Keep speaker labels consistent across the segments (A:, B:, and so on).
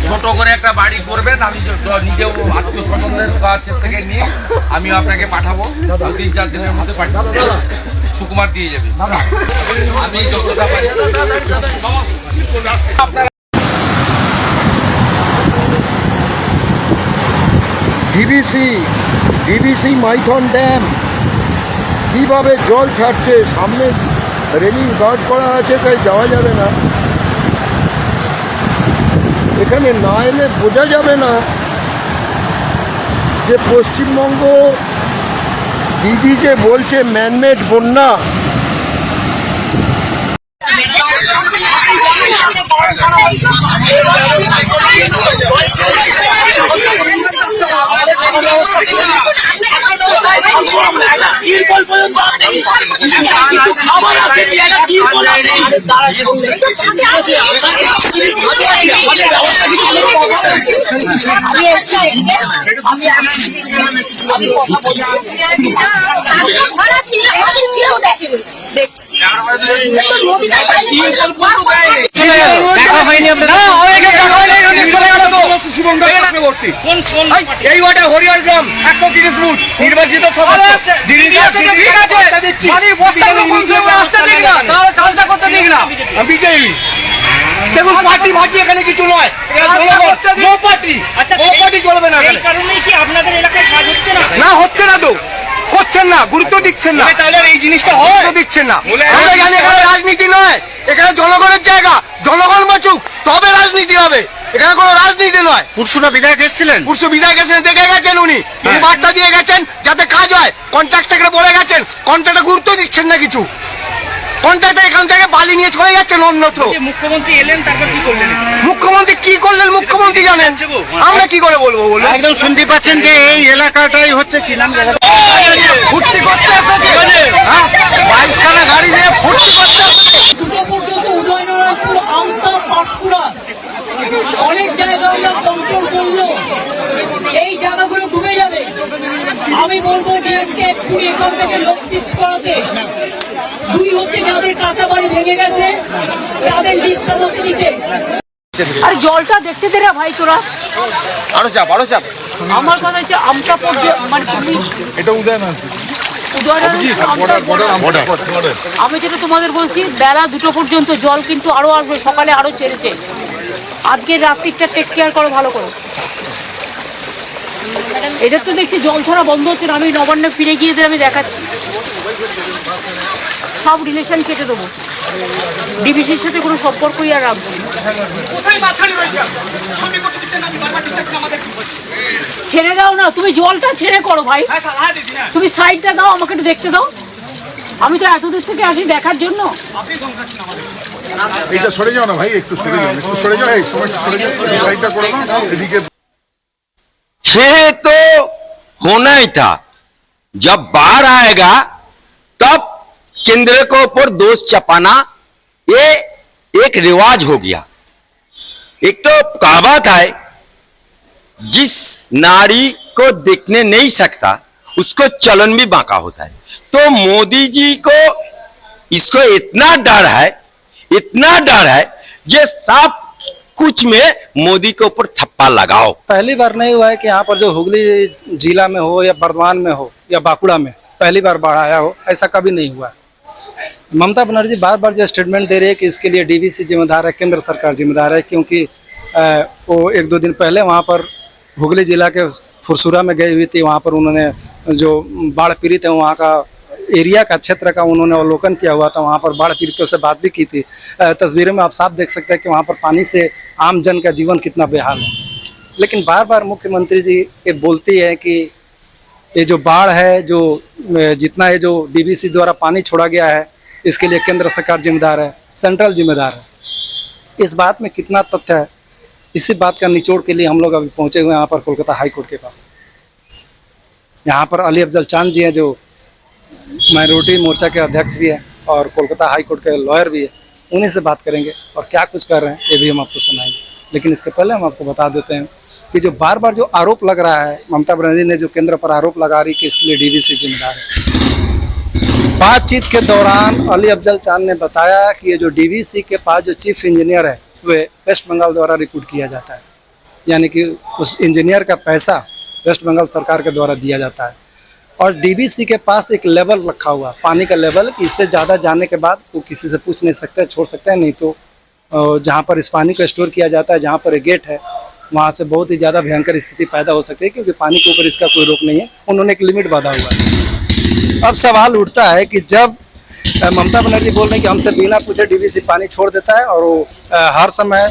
A: ছোট করে একটা বাড়ি করবেন, আমি নিজেও আত্মীয় স্বজনদের কাছ থেকে নিয়ে আমি আপনাকে পাঠাবো, 3-4 দিনের মধ্যে পাঠাবো, সুকুমার দিয়ে যাবে। আমি যতটা পারি আপনার
B: ডিবিসি মাইথন ড্যাম কিভাবে জল ছাড়ছে, সামনে রেলিং গার্ড করা আছে, তাই যাওয়া যাবে না। এখানে না এলে বোঝা যাবে না যে পশ্চিমবঙ্গ দিদি যে বলছে ম্যানমেড বন্যা,
C: এই ওয়ার্ডে হরিয়ারগ্রাম 130 ফুট নির্বাচিত দেখুন, পার্টি ভাটি এখানে কিছু নয়, পার্টি চলবে না। না হচ্ছে না তো, করছেন না, গুরুত্ব দিচ্ছেন না, তাহলে এই জিনিসটা গুরুত্ব দিচ্ছেন না। এখানে রাজনীতি নয়, এখানে জনগণের জায়গা, জনগণ বাঁচুক তবে রাজনীতি হবে, এখানে কোনো রাজনীতি নয়।
D: পুরসুরা বিধায়ক এসেছিলেন,
C: পুরসু বিধায়ক এসেছেন, দেখে গেছেন, উনি বার্তা দিয়ে গেছেন যাতে কাজ হয়, কন্ট্রাক্টরকে বলে গেছেন, কন্ট্রাক্টর গুরুত্ব দিচ্ছেন না কিছু, কন্ট্রাক্টর এখান থেকে বালি নিয়ে চলে যাচ্ছেন অন্যত্র।
D: মুখ্যমন্ত্রী এলেন, তারপর কি করলেন?
C: মুখ্যমন্ত্রী কি করলেন মুখ্যমন্ত্রী জানেন, আমরা কি করে বলবো বলুন?
D: একদম শুনতে পাচ্ছেন যে এই এলাকাটাই হচ্ছে কি নাম
C: ফুর্তি করতে এসেছে, 22খানা গাড়ি নিয়ে ফুর্তি করতে এসেছে।
E: অনেক জায়গা আমরা কন্ট্রোল করলো, এই জায়গাগুলো ডুবে যাবে। আমি বলবো যে আজকে এক্ষুনি এখান থেকে লোক শিফট করাতে, দুই হচ্ছে যাদের কাঁচা বাড়ি ভেঙে গেছে তাদের লিস্টটা হতে দিচ্ছে। আর জলটা দেখতে দে রে ভাই তোরা,
C: আরো চাপ।
E: আমার কথা হচ্ছে আমটাপুর যে মানে তুমি
B: এটা উদয়ন আছে।
E: আমি যেটা তোমাদের বলছি, বেলা 2টো পর্যন্ত জল কিন্তু আরো আসবে, সকালে আরো ছেড়েছে। আজকের রাত্রিটা টেক কেয়ার করো ভালো করো। এদের তো দেখছি জল ছাড়া বন্ধ হচ্ছে না। আমি নবান্নে ফিরে গিয়ে আমি দেখাচ্ছি, সব রিলেশন কেটে দেবো, ডিবিসির সাথে কোনো সম্পর্কই আর রাখবো না। ছেড়ে দাও না, তুমি জলটা ছেড়ে করো ভাই, তুমি সাইডটা দাও, আমাকে একটু দেখতে দাও। আমি তো এত দূর থেকে আসি দেখার জন্য।
B: এটা সরে যাও না ভাই, একটু সরে যাও, একটু সরে যাও, এই সময় সরে যাও, সাইডটা করে দাও এদিকে।
F: ये तो होना ही था, जब बाढ़ आएगा तब केंद्र के ऊपर दोष चपाना ये एक रिवाज हो गया। एक तो कहावत है, जिस नारी को देखने नहीं सकता उसको चलन भी बांका होता है। तो मोदी जी को इसको इतना डर है ये सब कुछ में मोदी के ऊपर थप्पा लगाओ।
G: पहली बार नहीं हुआ है कि यहाँ पर जो हुगली जिला में हो या बर्धमान में हो या बांकुड़ा में पहली बार बाढ़ आया हो, ऐसा कभी नहीं हुआ है। ममता बनर्जी बार बार जो स्टेटमेंट दे रही है कि इसके लिए डीवीसी जिम्मेदार है, केंद्र सरकार जिम्मेदार है, क्योंकि वो 1-2 दिन पहले वहाँ पर हुगली जिला के फुरसुरा में गई हुई थी। वहाँ पर उन्होंने जो बाढ़ पीड़ित है वहाँ का एरिया का क्षेत्र का उन्होंने अवलोकन किया हुआ था, वहाँ पर बाढ़ पीड़ितों से बात भी की थी। तस्वीरों में आप साफ देख सकते हैं कि वहाँ पर पानी से आम जन का जीवन कितना बेहाल है। लेकिन बार बार मुख्यमंत्री जी ये बोलती है कि ये जो बाढ़ है, जो जितना ये जो डीवीसी द्वारा पानी छोड़ा गया है, इसके लिए केंद्र सरकार जिम्मेदार है, सेंट्रल जिम्मेदार है। इस बात में कितना तथ्य है, इसी बात का निचोड़ के लिए हम लोग अभी पहुँचे हुए हैं यहाँ पर कोलकाता हाई कोर्ट के पास। यहाँ पर अली अफजल चांद जी हैं जो माइनॉरिटी मोर्चा के अध्यक्ष भी हैं और कोलकाता हाई कोर्ट के लॉयर भी है। उन्हीं से बात करेंगे और क्या कुछ कर रहे हैं ये भी हम आपको सुनाएंगे। लेकिन इसके पहले हम आपको बता देते हैं कि जो बार बार जो आरोप लग रहा है, ममता बनर्जी ने जो केंद्र पर आरोप लगा रही कि इसके लिए डीवीसी जिम्मेदार है, बातचीत के दौरान अली अफजल चांद ने बताया कि ये जो डीवीसी के पास जो चीफ इंजीनियर है वे वेस्ट बंगाल द्वारा रिक्रूट किया जाता है, यानी कि उस इंजीनियर का पैसा वेस्ट बंगाल सरकार के द्वारा दिया जाता है। और डीवीसी के पास एक लेवल रखा हुआ पानी का लेवल कि इससे ज़्यादा जाने के बाद वो किसी से पूछ नहीं सकते, छोड़ सकते हैं, नहीं तो जहाँ पर इस पानी को स्टोर किया जाता है, जहाँ पर एक गेट है, वहाँ से बहुत ही ज़्यादा भयंकर स्थिति पैदा हो सकती है, क्योंकि पानी के ऊपर इसका कोई रोक नहीं है। उन्होंने एक लिमिट बांधा हुआ है। अब सवाल उठता है कि जब ममता बनर्जी बोल रहे हैं कि हमसे बिना पूछे डीवीसी पानी छोड़ देता है और वो हर समय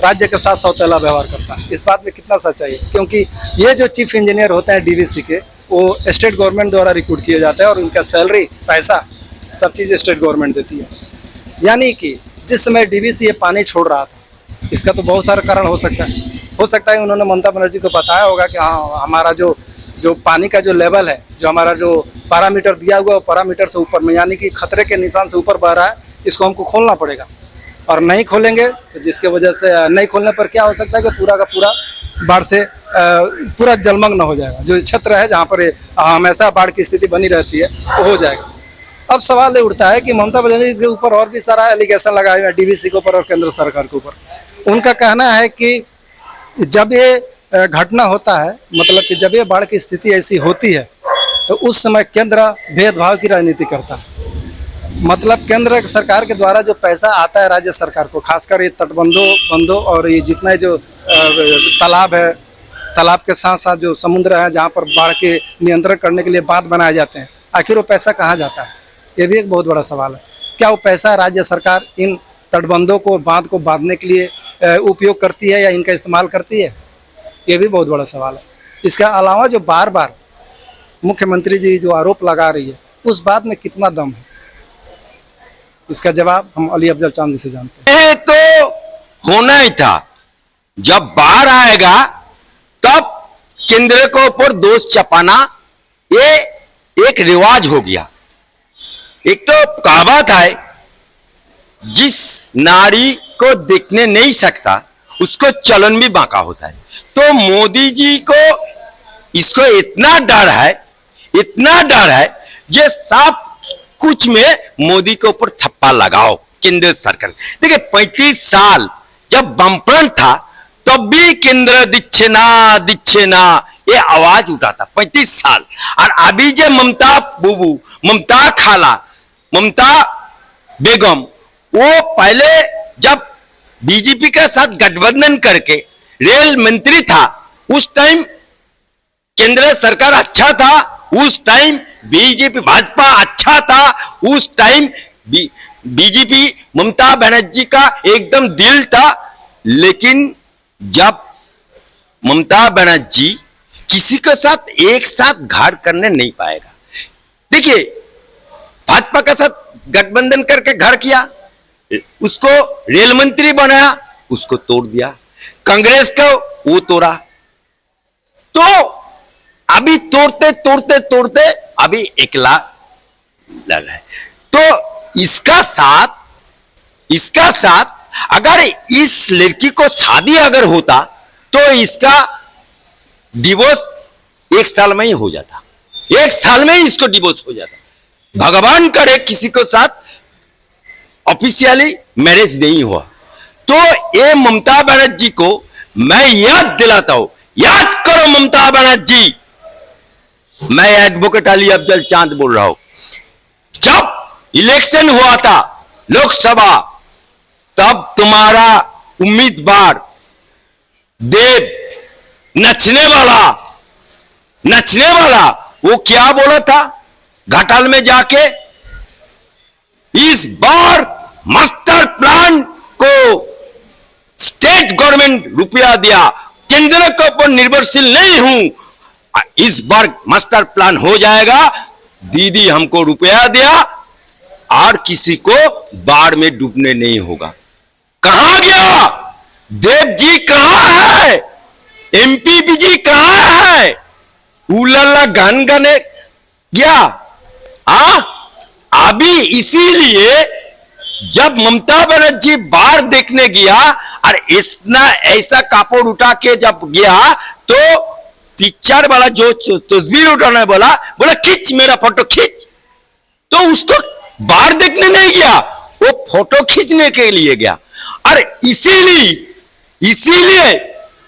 G: राज्य के साथ सौतेला व्यवहार करता है, इस बात में कितना सच्चाई है? क्योंकि ये जो चीफ इंजीनियर होते हैं डीवीसी के, वो स्टेट गवर्नमेंट द्वारा रिक्रूट किए जाते हैं और उनका सैलरी, पैसा, सब चीज़ स्टेट गवर्नमेंट देती है। यानी कि जिस समय डीवीसी ये पानी छोड़ रहा था, इसका तो बहुत सारा कारण हो सकता है। हो सकता है उन्होंने ममता बनर्जी को बताया होगा कि हाँ, हमारा जो पानी का जो लेवल है, जो हमारा जो पैरामीटर दिया हुआ है, वो पैरामीटर से ऊपर में, यानी कि खतरे के निशान से ऊपर बह रहा है, इसको हमको खोलना पड़ेगा। और नहीं खोलेंगे तो जिसके वजह से नहीं खोलने पर क्या हो सकता है कि पूरा का पूरा बाढ़ से पूरा जलमग्न हो जाएगा। जो क्षेत्र है जहाँ पर हमेशा बाढ़ की स्थिति बनी रहती है, वो हो जाएगा। अब सवाल ये उठता है कि ममता बनर्जी इसके ऊपर और भी सारा एलिगेशन लगाए हुए हैं डीवीसी के ऊपर और केंद्र सरकार के ऊपर। उनका कहना है कि जब ये घटना होता है, मतलब कि जब ये बाढ़ की स्थिति ऐसी होती है, तो उस समय केंद्र भेदभाव की राजनीति करता है। मतलब केंद्र सरकार के द्वारा जो पैसा आता है राज्य सरकार को, खासकर ये तटबंधों और ये जितना जो तालाब है, तालाब के साथ साथ जो समुद्र है जहाँ पर बाढ़ के नियंत्रण करने के लिए बांध बनाए जाते हैं, आखिर वो पैसा कहाँ जाता है? ये भी एक बहुत बड़ा सवाल है। क्या वो पैसा राज्य सरकार इन तटबंधों को, बांध को बांधने के लिए उपयोग करती है या इनका इस्तेमाल करती है? ये भी बहुत बड़ा सवाल है। इसके अलावा जो बार बार मुख्यमंत्री जी जो आरोप लगा रही है, उस बात में कितना दम है? इसका जवाब हम अली अफजल चांद जी से जानते हैं।
F: ये तो होना ही था। जब बाढ़ आएगा तब केंद्र के ऊपर दोष चपाना ये एक रिवाज हो गया। एक तो कहावत है, जिस नारी को देखने नहीं सकता उसको चलन भी बांका होता है। तो मोदी जी को इसको इतना डर है ये सब कुछ में मोदी के ऊपर थप्पा लगाओ केंद्र सरकार। देखिए 35 साल जब बमफ्रंट था तब भी केंद्र दिच्छे ना ये आवाज उठाता 35 साल। और अभी जो ममता बुबू, ममता खाला, ममता बेगम, वो पहले जब बीजेपी के साथ गठबंधन करके रेल मंत्री था, उस टाइम केंद्र सरकार अच्छा था, उस टाइम बीजेपी भाजपा अच्छा था, उस टाइम बीजेपी ममता बनर्जी का एकदम दिल था। लेकिन जब ममता बनर्जी किसी के साथ एक साथ घाट करने नहीं पाएगा। देखिए भाजपा के साथ गठबंधन करके घर किया, उसको रेल मंत्री बनाया, उसको तोड़ दिया। कांग्रेस को वो तोड़ा। तो अभी तोड़ते अभी एकला लड़ा है। तो इसका साथ अगर इस लड़की को शादी अगर होता तो इसका डिवोर्स 1 साल में ही हो जाता, 1 साल में ही इसको डिवोर्स हो जाता। भगवान करे किसी को साथ ऑफिशियली मैरिज नहीं हुआ। तो ये ममता बनर्जी को मैं याद दिलाता हूं, याद करो ममता बनर्जी। मैं एडवोकेट अली अफजल चांद बोल रहा हूं। जब इलेक्शन हुआ था लोकसभा, तब तुम्हारा उम्मीदवार देव नचने वाला वो क्या बोला था घाटाल में जाके, इस बार मास्टर प्लान को स्टेट गवर्नमेंट रुपया दिया, केंद्र के ऊपर निर्भरशील नहीं हूं, इस बार मास्टर प्लान हो जाएगा, दीदी हमको रुपया दिया और किसी को बाढ़ में डूबने नहीं होगा। कहां गया देव जी? कहां है एमपी जी? कहां है? उल्ला गान गाने गया। अभी इसीलिए जब ममता बनर्जी बाढ़ देखने गया और इतना ऐसा कापड़ उठा के जब गया, तो पिक्चर वाला जो तस्वीर उठाने बोला खींच मेरा फोटो खींच। तो उसको बाढ़ देखने नहीं गया, वो फोटो खींचने के लिए गया। और इसीलिए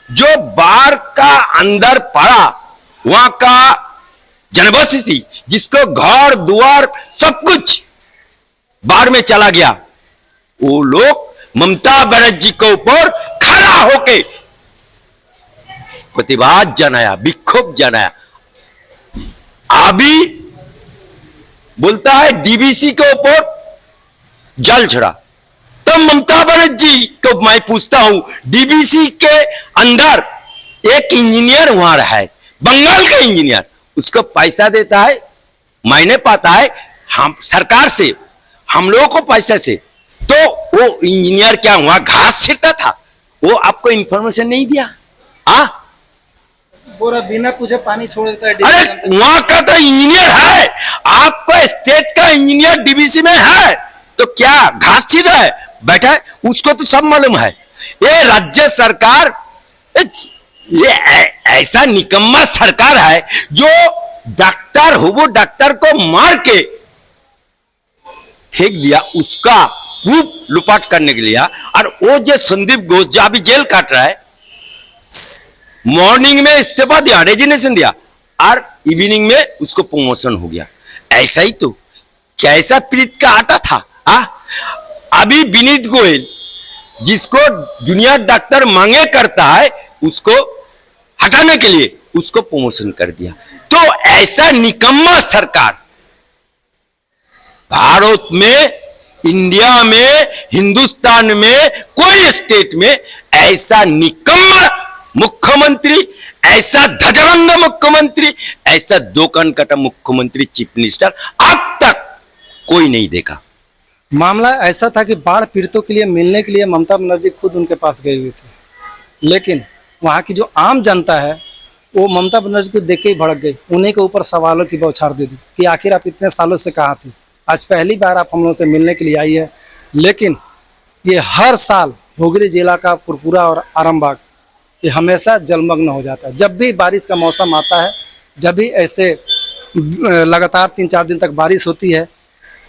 F: जो बाढ़ का अंदर पड़ा, वहां का जनबसती, जिसको घर द्वार सब कुछ बाढ़ में चला गया, वो लोग ममता बनर्जी के ऊपर खड़ा होके प्रतिवाद जनाया, विक्षोभ जनाया। अभी बोलता है डीवीसी के ऊपर जल छड़ा, तब ममता बनर्जी को मैं पूछता हूं, डीवीसी के अंदर एक इंजीनियर वहां रहा है, बंगाल का इंजीनियर, उसको पैसा देता है, मायने पाता है हम सरकार से, हम लोगों को पैसा से। तो वो इंजीनियर क्या वहां घास छिड़ता था? वो आपको इंफॉर्मेशन नहीं दिया?
G: पूरा बिना पूछे पानी छोड़ देता है।
F: अरे वहां का तो इंजीनियर है, आपका स्टेट का इंजीनियर डीवीसी में है, तो क्या घास छीन रहा है, बैठा है? उसको तो सब मालूम है। ये राज्य सरकार, ये ऐसा निकम्मा सरकार है जो डॉक्टर हो, वो डॉक्टर को मार के फेंक दिया, उसका प्रूफ लुपाट करने के लिए। और वो जो संदीप घोष जो अभी जेल काट रहा है, मॉर्निंग में इस्तीफा दिया, रेजिग्नेशन दिया, और इवनिंग में उसको प्रमोशन हो गया। ऐसा ही तो कैसा प्रीत का आटा था। अभी विनीत गोयल, जिसको दुनिया डॉक्टर मांगे करता है, उसको हटाने के लिए उसको प्रमोशन कर दिया। तो ऐसा निकम्मा सरकार भारत में, इंडिया में, हिंदुस्तान में कोई स्टेट में ऐसा निकम्मा मुख्यमंत्री, ऐसा ध्वजभंग मुख्यमंत्री, ऐसा दो कान कटा मुख्यमंत्री, चीफ मिनिस्टर अब तक कोई नहीं देखा।
G: मामला ऐसा था कि बाढ़ पीड़ितों के लिए मिलने के लिए ममता बनर्जी खुद उनके पास गए हुए थे, लेकिन वहाँ की जो आम जनता है वो ममता बनर्जी को देख के ही भड़क गई, उन्हीं के ऊपर सवालों की बौछार दे दी कि आखिर आप इतने सालों से कहाँ थे, आज पहली बार आप हम लोगों से मिलने के लिए आई है। लेकिन ये हर साल हुगली जिला का पुरपुरा और आरामबाग ये हमेशा जलमग्न हो जाता है। जब भी बारिश का मौसम आता है, जब भी ऐसे लगातार 3-4 दिन तक बारिश होती है,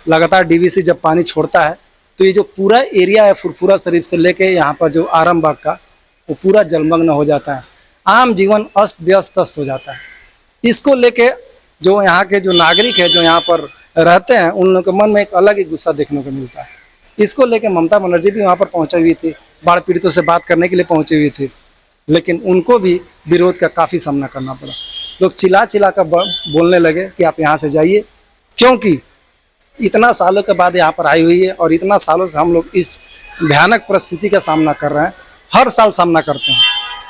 G: लगातार डीवीसी जब पानी छोड़ता है, तो ये जो पूरा एरिया है फुरपुरा शरीफ से लेके यहाँ पर जो आरामबाग का, वो पूरा जलमग्न हो जाता है। आम जीवन अस्त व्यस्त हो जाता है। इसको लेके जो यहाँ के जो नागरिक है, जो यहाँ पर रहते हैं, उन लोगों के मन में एक अलग ही गुस्सा देखने को मिलता है। इसको लेके ममता बनर्जी भी वहाँ पर पहुँची हुई थी, बाढ़ पीड़ितों से बात करने के लिए पहुँची हुई थी, लेकिन उनको भी विरोध का काफ़ी सामना करना पड़ा। लोग चिल्ला कर बोलने लगे कि आप यहाँ से जाइए, क्योंकि इतना सालों के बाद यहाँ पर आई हुई है और इतना सालों से हम लोग इस भयानक परिस्थिति का सामना कर रहे हैं, हर साल सामना करते हैं।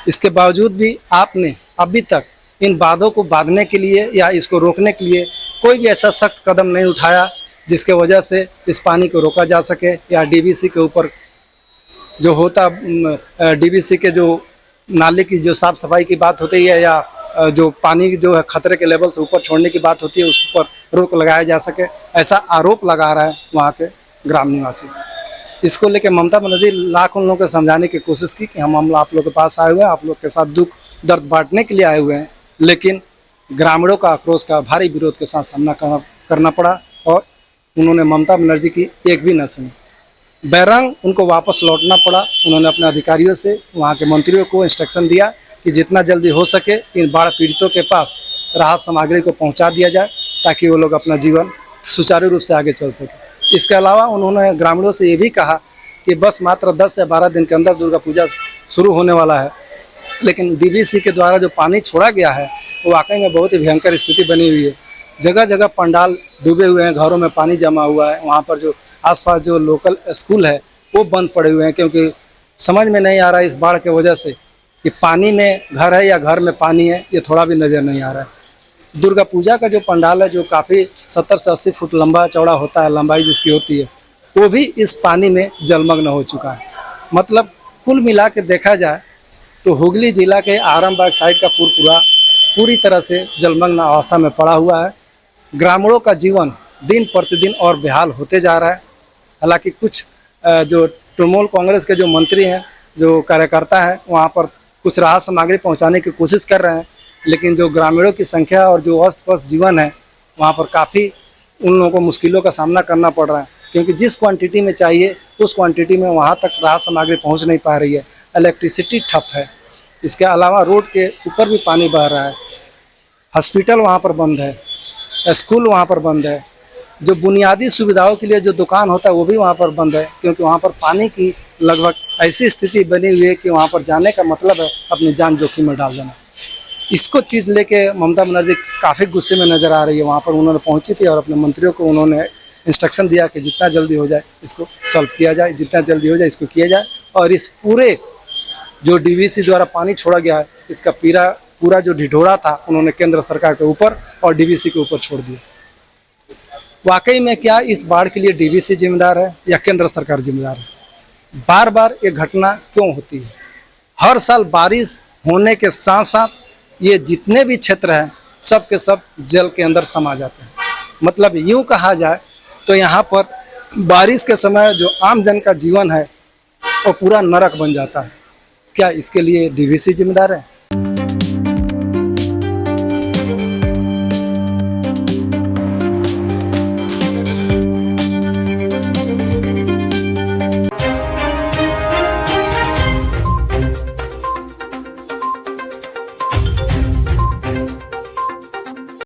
G: इसके बावजूद भी आपने अभी तक इन बांधों को बांधने के लिए या इसको रोकने के लिए कोई भी ऐसा सख्त कदम नहीं उठाया जिसके वजह से इस पानी को रोका जा सके, या डीवीसी के ऊपर जो होता, डीवीसी के जो नाले की जो साफ सफाई की बात होती है, या जो पानी जो है खतरे के लेवल से ऊपर छोड़ने की बात होती है, उस पर रोक लगाया जा सके, ऐसा आरोप लगा रहा है वहाँ के ग्राम निवासी। इसको लेकर ममता बनर्जी लाख उन लोगों को समझाने की कोशिश की कि हम आप लोगों के पास आए हुए हैं, आप लोग के साथ दुख दर्द बांटने के लिए आए हुए हैं, लेकिन ग्रामीणों का आक्रोश का भारी विरोध के साथ सामना करना पड़ा और उन्होंने ममता बनर्जी की एक भी न सुनी। बैरंग उनको वापस लौटना पड़ा। उन्होंने अपने अधिकारियों से, वहाँ के मंत्रियों को इंस्ट्रक्शन दिया कि जितना जल्दी हो सके इन बाढ़ पीड़ितों के पास राहत सामग्री को पहुँचा दिया जाए, ताकि वो लोग अपना जीवन सुचारू रूप से आगे चल सके। इसके अलावा उन्होंने ग्रामीणों से ये भी कहा कि बस मात्र 10 या 12 दिन के अंदर दुर्गा पूजा शुरू होने वाला है, लेकिन डीवीसी के द्वारा जो पानी छोड़ा गया है वो वाकई में बहुत ही भयंकर स्थिति बनी हुई है। जगह जगह पंडाल डूबे हुए हैं, घरों में पानी जमा हुआ है, वहाँ पर जो आसपास जो लोकल स्कूल है वो बंद पड़े हुए हैं, क्योंकि समझ में नहीं आ रहा है इस बाढ़ की वजह से कि पानी में घर है या घर में पानी है, ये थोड़ा भी नज़र नहीं आ रहा है। दुर्गा पूजा का जो पंडाल है, जो काफ़ी 70 से 80 फुट लंबा चौड़ा होता है, लंबाई जिसकी होती है, वो भी इस पानी में जलमग्न हो चुका है। मतलब कुल मिला के देखा जाए तो हुगली जिला के आरामबाग साइड का पुरपुरा पूरी तरह से जलमग्न अवस्था में पड़ा हुआ है। ग्रामीणों का जीवन दिन प्रतिदिन और बेहाल होते जा रहा है। हालांकि कुछ जो तृणमूल कांग्रेस के जो मंत्री हैं, जो कार्यकर्ता हैं, वहाँ पर कुछ राहत सामग्री पहुँचाने की कोशिश कर रहे हैं, लेकिन जो ग्रामीणों की संख्या और जो अस्त व्यस्त जीवन है, वहाँ पर काफ़ी उन लोगों को मुश्किलों का सामना करना पड़ रहा है, क्योंकि जिस क्वांटिटी में चाहिए उस क्वांटिटी में वहाँ तक राहत सामग्री पहुँच नहीं पा रही है। इलेक्ट्रिसिटी ठप है, इसके अलावा रोड के ऊपर भी पानी बह रहा है, हॉस्पिटल वहाँ पर बंद है, स्कूल वहाँ पर बंद है, जो बुनियादी सुविधाओं के लिए जो दुकान होता है वो भी वहाँ पर बंद है, क्योंकि वहाँ पर पानी की लगभग ऐसी स्थिति बनी हुई है कि वहाँ पर जाने का मतलब है अपनी जान जोखिम में डाल देना। इसको चीज़ लेके ममता बनर्जी काफ़ी गुस्से में नज़र आ रही है। वहाँ पर उन्होंने पहुँची थी और अपने मंत्रियों को उन्होंने इंस्ट्रक्शन दिया कि जितना जल्दी हो जाए इसको सॉल्व किया जाए, जितना जल्दी हो जाए इसको किया जाए, और इस पूरे जो डीवीसी द्वारा पानी छोड़ा गया है इसका पूरा जो ढिढोरा था उन्होंने केंद्र सरकार के ऊपर और डीवीसी के ऊपर छोड़ दिया। वाकई में क्या इस बाढ़ के लिए डीवीसी जिम्मेदार है या केंद्र सरकार जिम्मेदार है? बार बार ये घटना क्यों होती है? हर साल बारिश होने के साथ साथ ये जितने भी क्षेत्र हैं सब के सब जल के अंदर समा जाते हैं। मतलब यूँ कहा जाए तो यहाँ पर बारिश के समय जो आम जन का जीवन है वो पूरा नरक बन जाता है। क्या इसके लिए डीवीसी जिम्मेदार है?